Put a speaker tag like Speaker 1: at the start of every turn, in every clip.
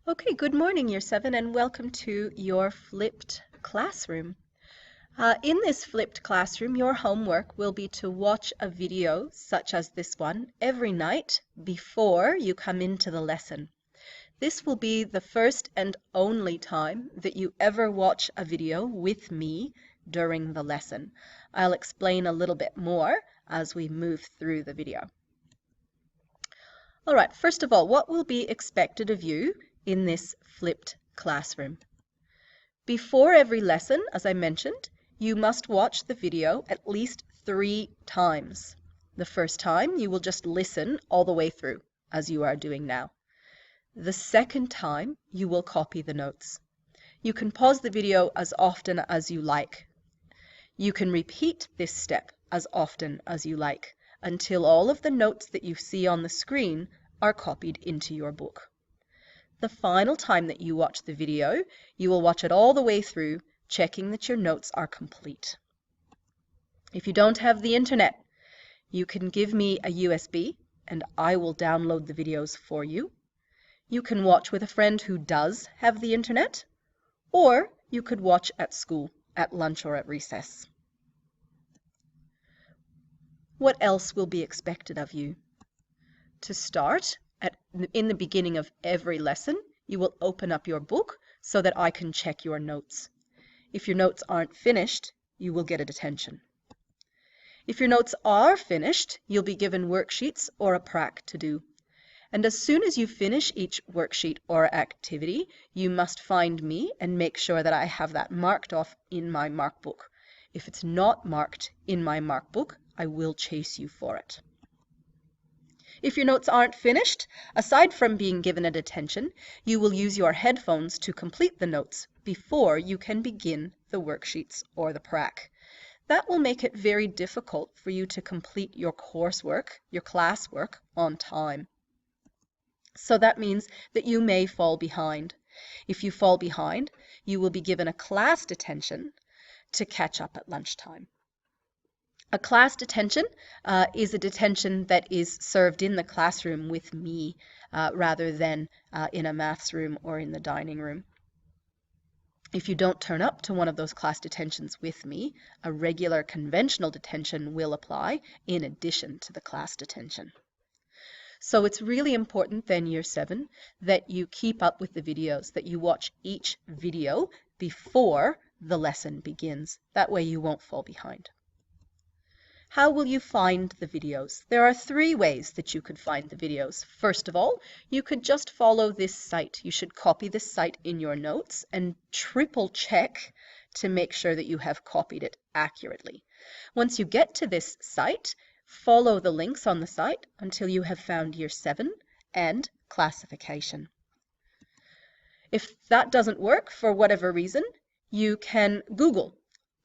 Speaker 1: Okay, good morning, Year 7, and welcome to your flipped classroom. In this flipped classroom, your homework will be to watch a video such as this one every night before you come into the lesson. This will be the first and only time that you ever watch a video with me during the lesson. I'll explain a little bit more as we move through the video. All right, first of all, what will be expected of you in this flipped classroom? Before every lesson, as I mentioned, you must watch the video at least 3 times. The first time, you will just listen all the way through, as you are doing now. The second time, you will copy the notes. You can pause the video as often as you like. You can repeat this step as often as you like until all of the notes that you see on the screen are copied into your book. The final time that you watch the video, you will watch it all the way through, checking that your notes are complete. If you don't have the internet, you can give me a USB and I will download the videos for you. You can watch with a friend who does have the internet, or you could watch at school, at lunch or at recess. What else will be expected of you? To start, in the beginning of every lesson, you will open up your book so that I can check your notes. If your notes aren't finished, you will get a detention. If your notes are finished, you'll be given worksheets or a prac to do. And as soon as you finish each worksheet or activity, you must find me and make sure that I have that marked off in my mark book. If it's not marked in my mark book, I will chase you for it. If your notes aren't finished, aside from being given a detention, you will use your headphones to complete the notes before you can begin the worksheets or the prac. That will make it very difficult for you to complete your coursework, your classwork, on time. So that means that you may fall behind. If you fall behind, you will be given a class detention to catch up at lunchtime. A class detention is a detention that is served in the classroom with me rather than in a maths room or in the dining room. If you don't turn up to one of those class detentions with me, a regular conventional detention will apply in addition to the class detention. So it's really important then, Year 7, that you keep up with the videos, that you watch each video before the lesson begins. That way you won't fall behind. How will you find the videos? There are 3 ways that you could find the videos. First of all, you could just follow this site. You should copy this site in your notes and triple check to make sure that you have copied it accurately. Once you get to this site, follow the links on the site until you have found Year 7 and classification. If that doesn't work for whatever reason, you can Google.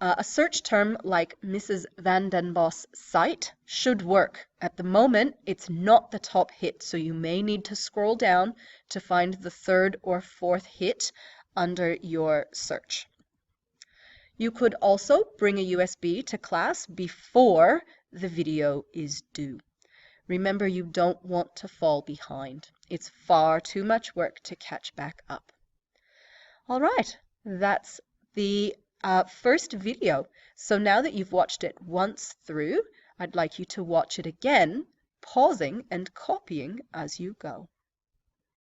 Speaker 1: A search term like Mrs. Van den Bos site should work. At the moment, it's not the top hit, so you may need to scroll down to find the 3rd or 4th hit under your search. You could also bring a USB to class before the video is due. Remember, you don't want to fall behind. It's far too much work to catch back up. All right, that's the first video. So now that you've watched it once through, I'd like you to watch it again, pausing and copying as you go.